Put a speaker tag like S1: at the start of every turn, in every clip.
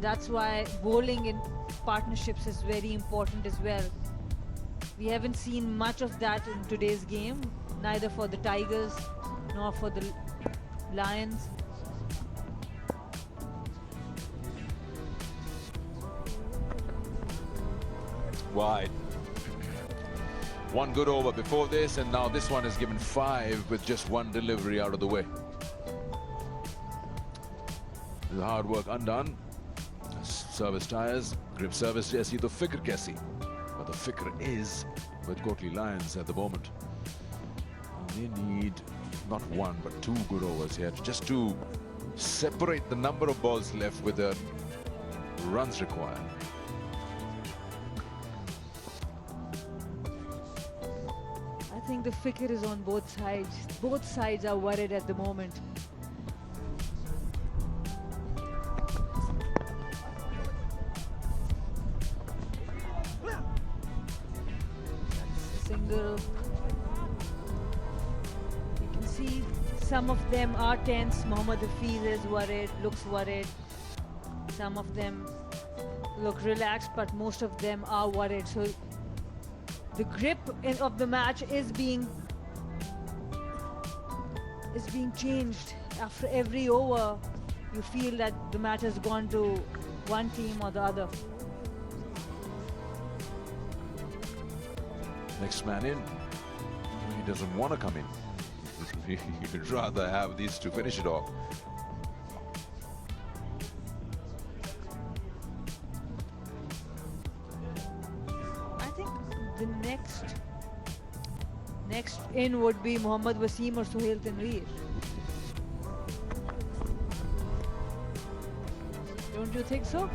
S1: That's why bowling in partnerships is very important as well. We haven't seen much of that in today's game, neither for the Tigers nor for the Lions.
S2: Wide. One good over before this, and now this one is given 5 with just one delivery out of the way. The hard work undone. Service tires, grip service jaisi to fikr kaisi. But the fikr is with Kotli Lions at the moment. They need not one but 2 good overs here just to separate the number of balls left with the runs required.
S1: I think the fikr is on both sides. Both sides are worried at the moment. Single. You can see some of them are tense. Mohammad Hafiz is worried, looks worried. Some of them look relaxed, but most of them are worried. So the grip of the match is being changed after every over. You feel that the match has gone to one team or the other.
S2: Next man in. He doesn't want to come in. He'd rather have these two finish it off.
S1: I think the next in would be Mohammad Wasim or Sohail Tanveer. Don't you think so?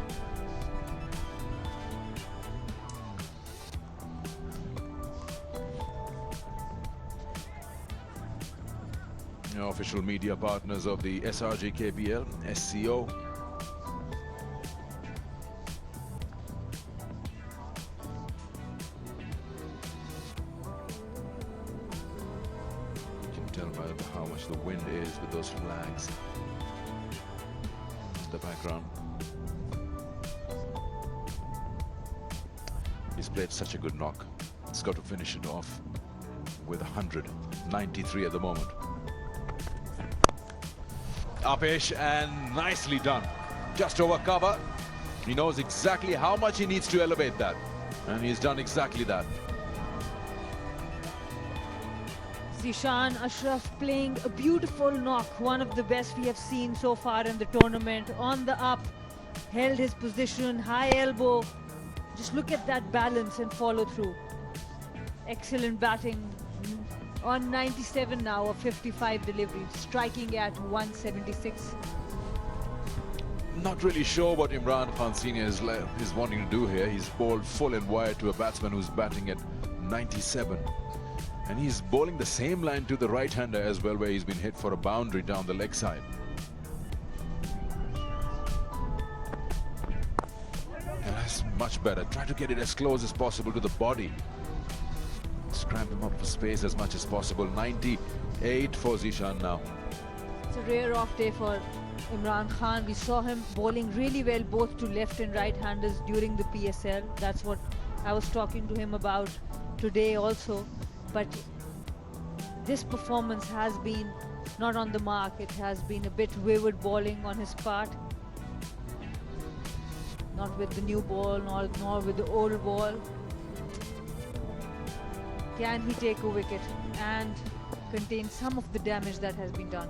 S2: Official media partners of the SRG KPL, SCO. You can tell by how much the wind is with those flags in the background. He's played such a good knock. He's got to finish it off with 193 at the moment. Upish, and nicely done. Just over cover. He knows exactly how much he needs to elevate that, and he's done exactly that.
S1: Zishan Ashraf playing a beautiful knock, one of the best we have seen so far in the tournament. On the up, held his position, high elbow. Just look at that balance and follow through. Excellent batting. On 97 now of 55 deliveries, striking at 176.
S2: Not really sure what Imran Khan Senior is wanting to do here. He's bowled full and wide to a batsman who's batting at 97. And he's bowling the same line to the right-hander as well, where he's been hit for a boundary down the leg side. And that's much better. Try to get it as close as possible to the body. Scramble him up for space as much as possible. 98 for Zishan now.
S1: It's a rare off day for Imran Khan. We saw him bowling really well both to left and right-handers during the PSL. That's what I was talking to him about today also. But this performance has been not on the mark. It has been a bit wayward bowling on his part. Not with the new ball, nor with the old ball. Can he take a wicket and contain some of the damage that has been done?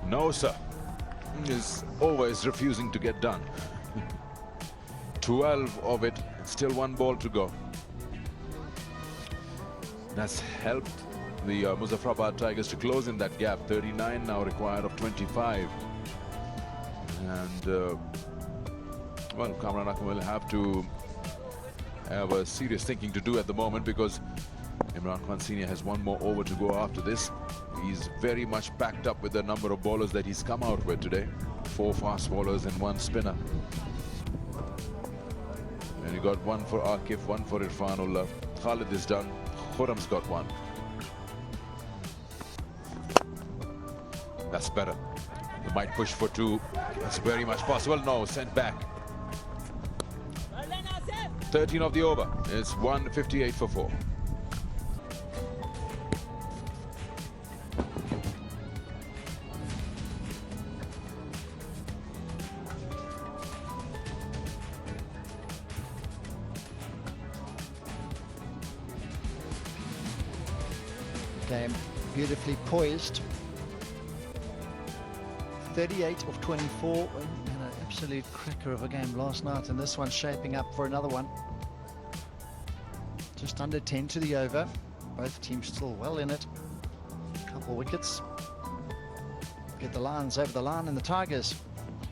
S2: No, sir. His over is refusing to get done. 12 of it, still one ball to go. That's helped the Muzafarabad Tigers to close in that gap. 39 now required of 25. And well, Kamran Akram will have to have a serious thinking to do at the moment, because Imran Khan Senior has one more over to go after this. He's very much packed up with the number of bowlers that he's come out with today. 4 fast bowlers and 1 spinner. And you got 1 for Akif, 1 for Irfanullah. Khalid is done. Fulham's got one. That's better. He might push for two. That's very much possible. No, sent back. 13 of the over. It's 158 for 4.
S3: Game beautifully poised. 38 of 24, and an absolute cracker of a game last night, and this one's shaping up for another one. Just under 10 to the over. Both teams still well in it. Couple wickets. Get the Lions over the line, and the Tigers,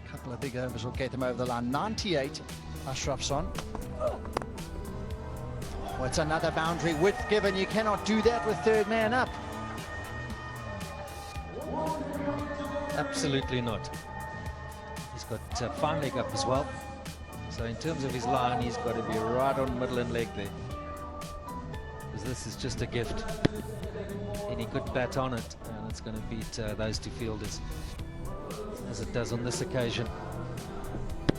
S3: a couple of big overs will get them over the line. 98, Ashraf's on. Oh, it's another boundary width given. You cannot do that with third man up.
S4: Absolutely not. He's got fine leg up as well. So in terms of his line, he's got to be right on middle and leg there. Because this is just a gift. Any good bat on it, and it's going to beat those two fielders, as it does on this occasion.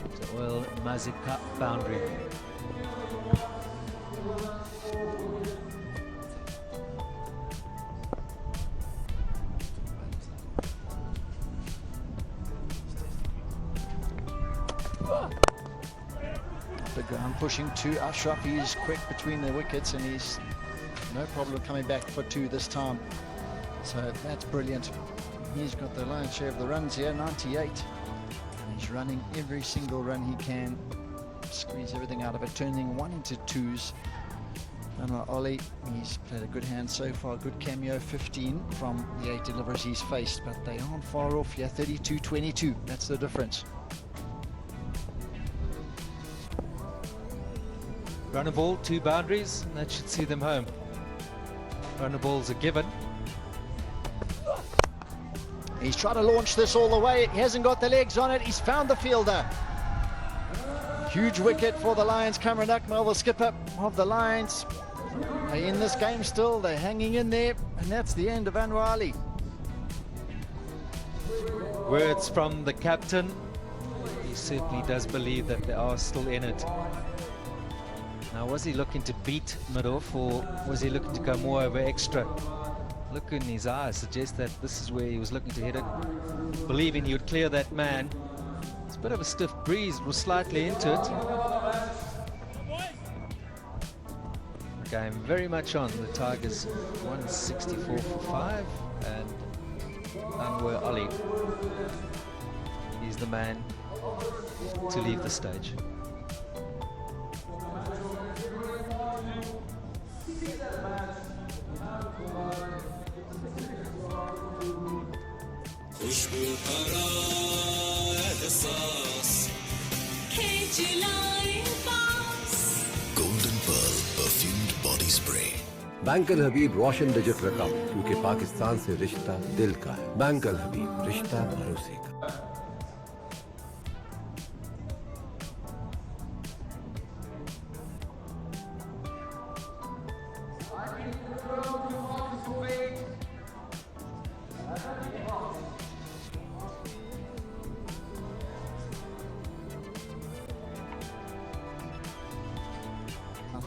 S4: It's an Oil Mazika boundary.
S3: Big ground pushing to Ashraf. He's quick between the wickets, and he's no problem coming back for two this time. So that's brilliant. He's got the lion's share of the runs here, 98. And he's running every single run he can. Squeeze everything out of it, turning one into twos. And Ollie, he's played a good hand so far. Good cameo, 15 from the 8 deliveries he's faced, but they aren't far off here. 32-22, that's the difference.
S4: Run a ball, 2 boundaries, and that should see them home. Run a ball's a given.
S3: He's trying to launch this all the way. He hasn't got the legs on it. He's found the fielder. Huge wicket for the Lions. Cameron Akmal, the skipper of the Lions. They're in this game still. They're hanging in there. And that's the end of Anwar Ali.
S4: Words from the captain. He certainly does believe that they are still in it. Now, was he looking to beat mid-off, or was he looking to go more over extra? Look in his eyes suggests that this is where he was looking to hit it, believing he would clear that man. It's a bit of a stiff breeze, was slightly into it. The game very much on. The Tigers 164 for 5, and Anwar Ali, he's the man to leave the stage.
S5: Golden Pearl perfumed body spray. Bank Al Habib Roshan digit रकम, क्योंकि पाकिस्तान से रिश्ता दिल का है। Bank Al हबीब, रिश्ता भरोसे का।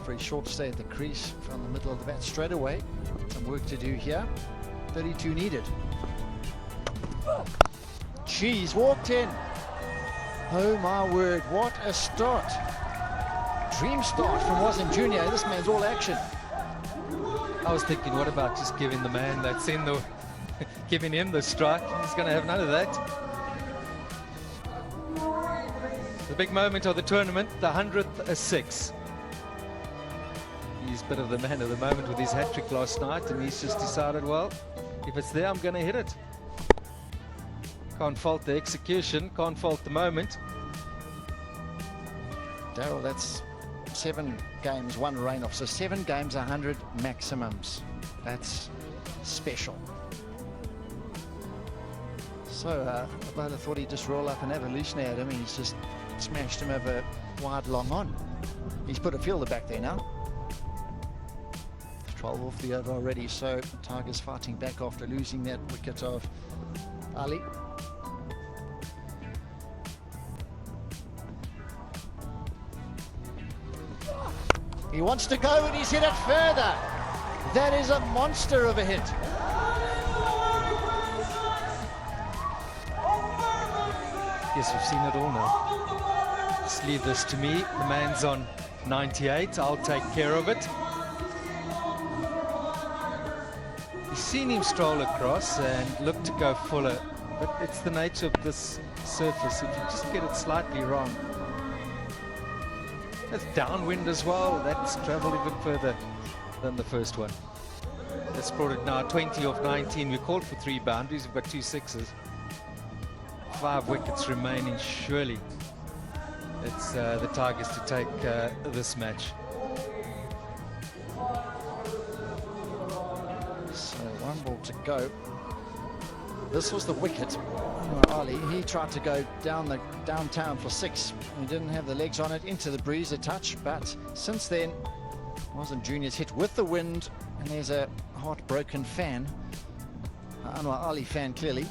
S3: For a short stay at the crease from the middle of the bat straight away. Some work to do here. 32 needed. She's walked in. Oh my word, what a start. Dream start from Wasim Jr. This man's all action.
S4: I was thinking, what about just giving the man that's in the giving him the strike? He's going to have none of that. The big moment of the tournament, the 100th six. He's a bit of the man of the moment with his hat-trick last night, and he's just decided, well, if it's there, I'm going to hit it. Can't fault the execution, can't fault the moment.
S3: Daryl, that's 7 games, 1 rain-off. So 7 games, 100 maximums. That's special. So the bowler thought he'd just roll up and have a loose at him, and he's just smashed him over wide long on. He's put a fielder back there now. 12 off the over already, so Tigers fighting back after losing that wicket of Ali. He wants to go and he's hit it further. That is a monster of a hit.
S4: Yes, we've seen it all now. Just leave this to me. The man's on 98. I'll take care of it. You've seen him stroll across and look to go fuller, but it's the nature of this surface. If you just get it slightly wrong. That's downwind as well. That's traveled even further than the first one. That's brought it now 20 off 19. We called for 3 boundaries. We've got 2 sixes. 5 wickets remaining. Surely it's the Tigers to take this match.
S3: So 1 ball to go. This was the wicket. Ali, he tried to go downtown for 6. He didn't have the legs on it, into the breeze a touch, but since then, wasn't Junior's hit with the wind, and there's a heartbroken fan, Anwar Ali fan clearly.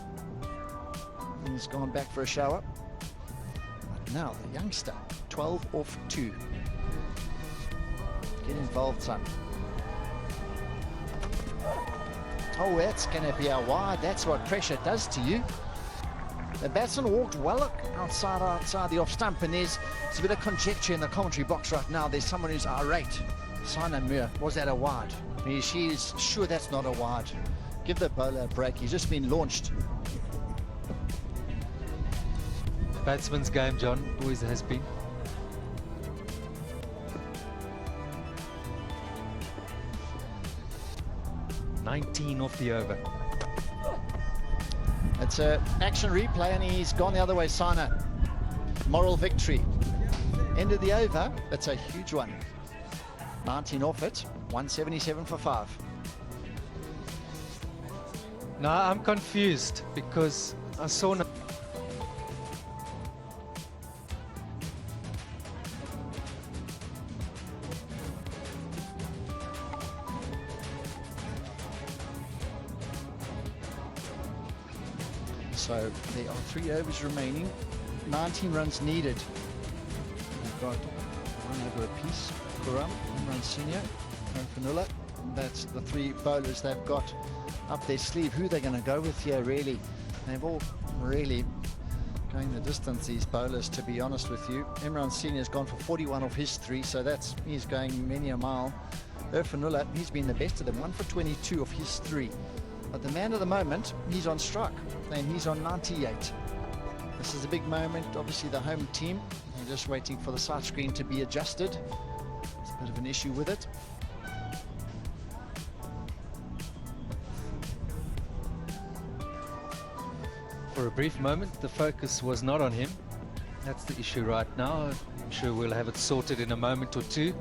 S3: He's gone back for a shower. But now the youngster, 12 off 2. Get involved, son. Oh, that's going to be a wide. That's what pressure does to you. The batsman walked well outside the off stump, and there's a bit of conjecture in the commentary box right now. There's someone who's irate. Sana Muir, was that a wide? She's sure that's not a wide. Give the bowler a break. He's just been launched.
S4: Batsman's game, John, always has been. $19 off the over.
S3: It's an action replay, and he's gone the other way. Sana, moral victory. End of the over. It's a huge one. 19 off it. 177 for 5.
S4: No, I'm confused because I saw.
S3: So there are 3 overs remaining, 19 runs needed. We've got 1 over apiece. Kuram, Imran Senior, Fanula. That's the 3 bowlers they've got up their sleeve. Who they're going to go with here, really? They've all really going the distance, these bowlers, to be honest with you. Imran Senior's gone for 41 off his 3, so he's going many a mile. Fanula, he's been the best of them, 1 for 22 of his 3. But the man of the moment, he's on strike, and he's on 98. This is a big moment. Obviously, the home team, they're just waiting for the side screen to be adjusted. There's a bit of an issue with it.
S4: For a brief moment, the focus was not on him. That's the issue right now. I'm sure we'll have it sorted in a moment or two.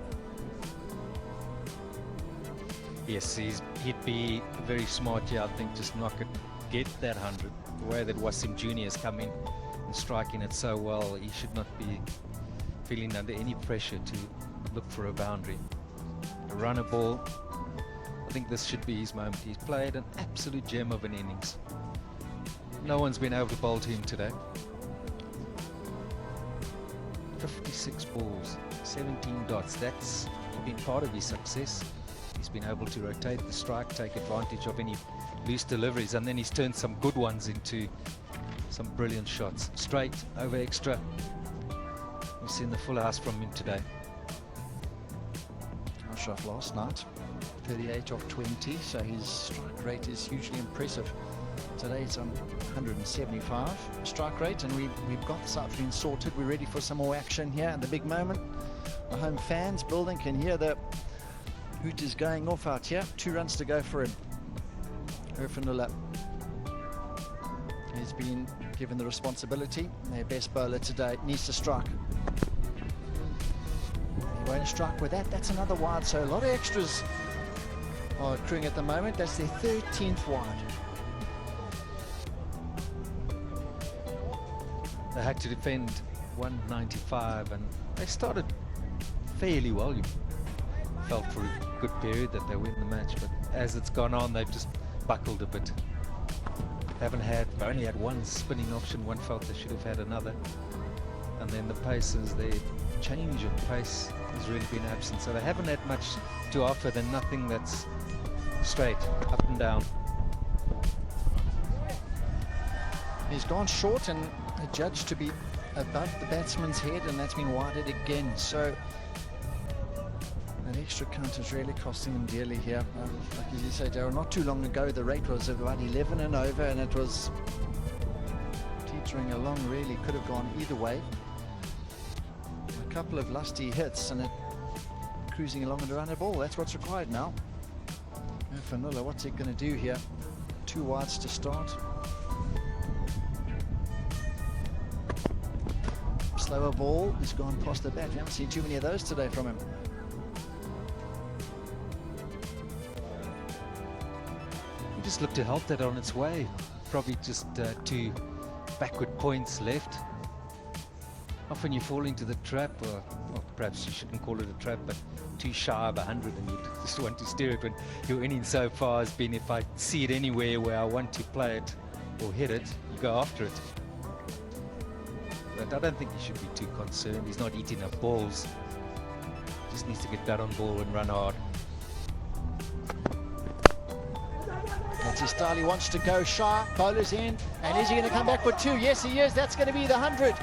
S4: Yes, he'd be very smart here, I think, just not get that 100. The way that Wasim Jr. has come in and striking it so well, he should not be feeling under any pressure to look for a boundary. A runner ball, I think this should be his moment. He's played an absolute gem of an innings. No one's been able to bowl to him today. 56 balls, 17 dots. That's been part of his success. He's been able to rotate the strike, take advantage of any loose deliveries, and then he's turned some good ones into some brilliant shots. Straight, over extra. We've seen the full house from him today.
S3: Ashraf last night, 38 off 20, so his strike rate is hugely impressive. Today it's on 175 strike rate, and we've got the side screen sorted. We're ready for some more action here at the big moment. The home fans building can hear the hoot is going off out here. 2 runs to go for him. Fanula has been given the responsibility. Their best bowler today needs to strike. He won't strike with that. That's another wide, so a lot of extras are accruing at the moment. That's their 13th wide.
S4: They had to defend 195, and they started fairly well. felt for a good period that they win the match, but as it's gone on, they've just buckled a bit. They've only had one spinning option. One felt they should have had another, and then the paces, their change of pace has really been absent. So they haven't had much to offer than nothing that's straight up and down.
S3: He's gone short and adjudged to be above the batsman's head, and that's been wided again. So that extra count is really costing him dearly here. Like you say, Darryl, not too long ago the rate was about 11 and over, and it was teetering along, really could have gone either way. A couple of lusty hits and it cruising along and around the ball. That's what's required now. Fanula, what's he going to do here? 2 wides to start. Slower ball, he's gone past the bat. We haven't seen too many of those today from him.
S4: He just looked to help that on its way. Probably just 2 backward points left. Often you fall into the trap, or well, perhaps you shouldn't call it a trap, but too shy of 100 and you just want to steer it when your inning so far has been, if I see it anywhere where I want to play it or hit it, you go after it. But I don't think he should be too concerned. He's not eating up balls. Just needs to get that on ball and run hard.
S3: That's his style. He wants to go sharp. Bowler's in. And is he going to come back with 2? Yes, he is. That's going to be the 100.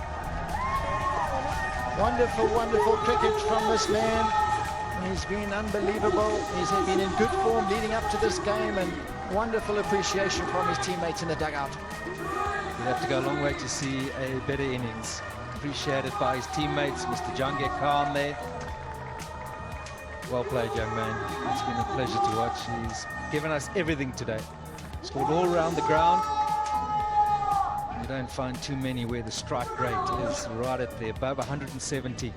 S3: Wonderful, wonderful cricket from this man. He's been unbelievable. He's been in good form leading up to this game, and wonderful appreciation from his teammates in the dugout.
S4: He'll have to go a long way to see a better innings. Appreciated by his teammates, Mr. Jange Khan there. Well played, young man. It's been a pleasure to watch. He's given us everything today. Scored all around the ground. You don't find too many where the strike rate is right at there, above 170.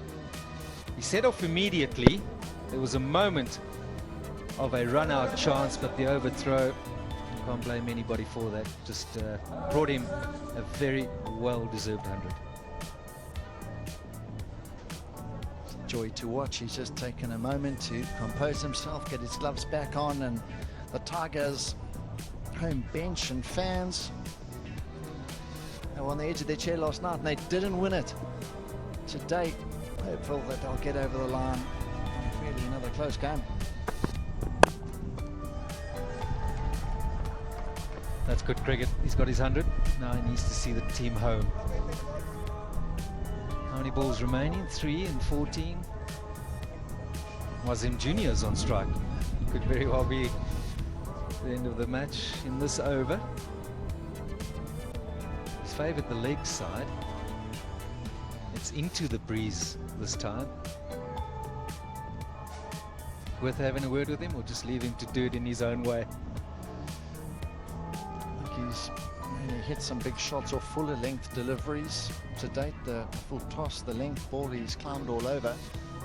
S4: He set off immediately. There was a moment of a run-out chance, but the overthrow, you can't blame anybody for that. Just brought him a very well-deserved 100.
S3: Joy to watch. He's just taken a moment to compose himself, get his gloves back on, and the Tigers home bench and fans, they were on the edge of their chair last night and they didn't win it. Today, hopeful that they'll get over the line. Really another close game.
S4: That's good cricket. He's got his 100. Now he needs to see the team home. How many balls remaining? 3 and 14. Wazim Junior's on strike. Could very well be the end of the match in this over. He's favoured the leg side. It's into the breeze this time. Worth having a word with him, or just leave him to do it in his own way?
S3: I think he's really hit some big shots off fuller length deliveries to date. The full toss, the length ball, he's climbed all over.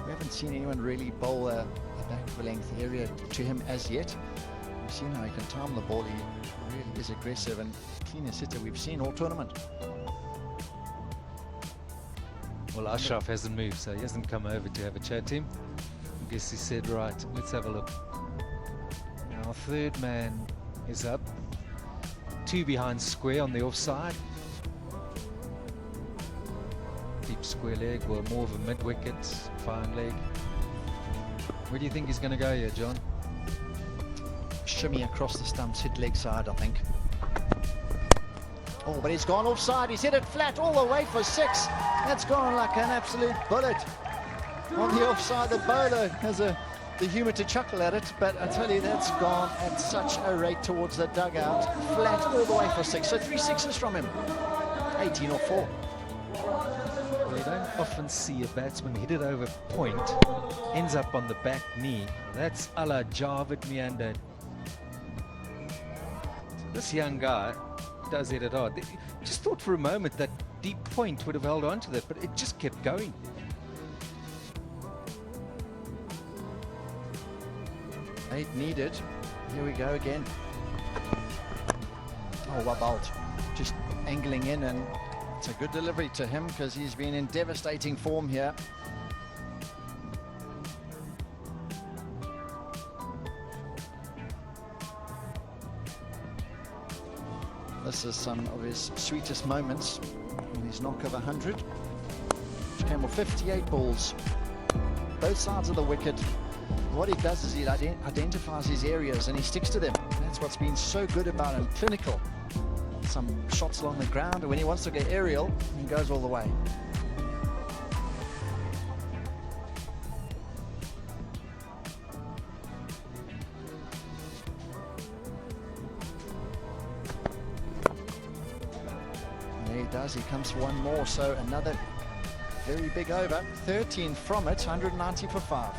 S3: We haven't seen anyone really bowl a back of a length area to him as yet. We've seen how he can time the ball. He really is aggressive and cleanest hitter we've seen all tournament.
S4: Well, Ashraf hasn't moved, so he hasn't come over to have a chat to him. I guess he said, right, let's have a look. Our third man is up. 2 behind square on the offside. Deep square leg, well, more of a mid-wicket, fine leg. Where do you think he's going to go here, John?
S3: Shimmy across the stumps, hit leg side, I think. Oh, but he's gone offside. He's hit it flat all the way for 6. That's gone like an absolute bullet. On the offside, the bowler has the humour to chuckle at it, but I tell you, that's gone at such a rate towards the dugout. Flat all the way for 6. So 3 sixes from him. 18 or 4.
S4: Well, you don't often see a batsman hit it over point, ends up on the back knee. That's a la Javid Miandad. This young guy does hit it hard. Just thought for a moment that deep point would have held on to that, but it just kept going.
S3: Eight needed. Here we go again. Oh, Wabalt just angling in, and it's a good delivery to him because he's been in devastating form here. This is some of his sweetest moments in his knock of 100, which came with 58 balls, both sides of the wicket. What he does is he identifies his areas and he sticks to them. That's what's been so good about him, clinical. Some shots along the ground, and when he wants to get aerial, he goes all the way. There he does, he comes for one more, so another very big over. 13 from it, 190 for 5.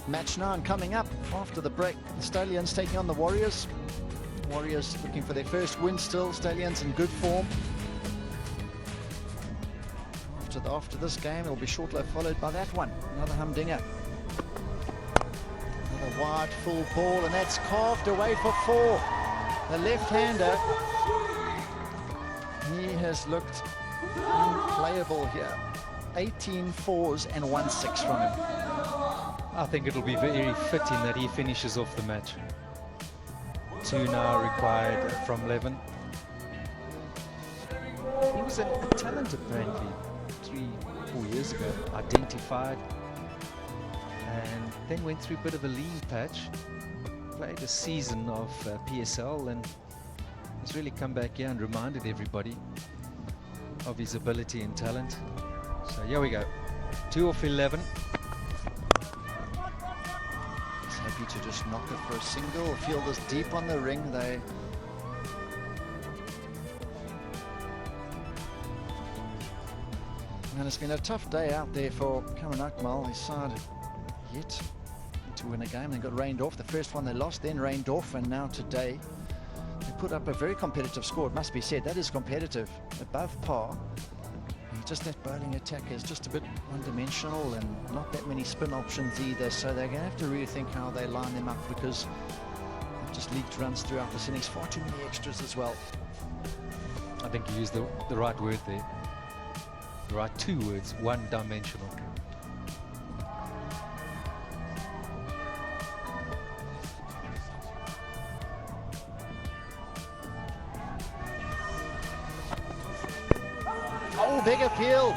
S3: Match 9 coming up after the break. The Stallions taking on the Warriors. Warriors looking for their first win still. Stallions in good form. After this game, it'll be shortly followed by that one. Another humdinger. Another wide full ball, and that's carved away for 4. The left-hander, he has looked unplayable here. 18 fours and 1 6 from him.
S4: I think it'll be very fitting that he finishes off the match. 2 now required from 11. He was a talent apparently 3-4 years ago, identified, and then went through a bit of a lean patch, played a season of PSL, and has really come back here and reminded everybody of his ability and talent. So here we go, 2 off 11.
S3: Happy to just knock it for a single. Fielders deep on the ring. And it's been a tough day out there for Cameron Akmal. His side yet to win a game. They got rained off. The first one they lost, then rained off, and now today they put up a very competitive score. It must be said, that is competitive, above par. Just that bowling attack is just a bit one-dimensional and not that many spin options either, so they're going to have to really think how they line them up, because they've just leaked runs throughout this innings. Far too many extras as well.
S4: I think you used the right word there. The right 2 words, one-dimensional.
S3: Oh, big appeal.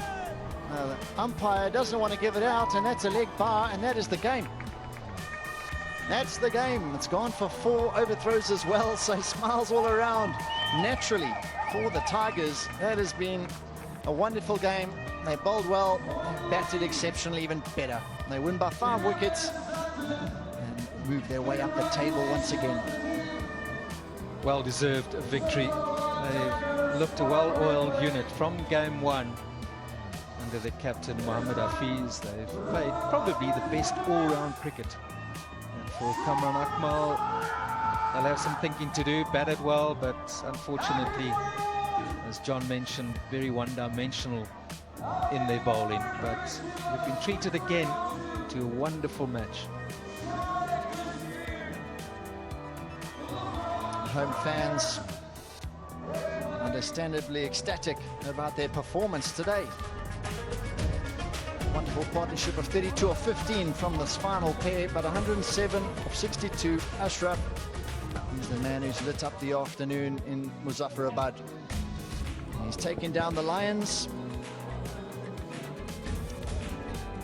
S3: The umpire doesn't want to give it out, and that's a leg bar, and that is the game. That's the game. It's gone for 4 overthrows as well, so smiles all around. Naturally, for the Tigers, that has been a wonderful game. They bowled well, batted exceptionally, even better. They win by 5 wickets and move their way up the table once again.
S4: Well-deserved victory. They've looked a well-oiled unit from game 1 under the captain Mohammad Hafiz. They've played probably the best all-round cricket. And for Cameron Akmal, they'll have some thinking to do. Batted well, but unfortunately, as John mentioned, very one-dimensional in their bowling. But they've been treated again to a wonderful match.
S3: Home fans understandably ecstatic about their performance today. Wonderful partnership of 32 of 15 from this final pair, but 107 of 62. Ashraf, he's the man who's lit up the afternoon in Muzafarabad. He's taken down the Lions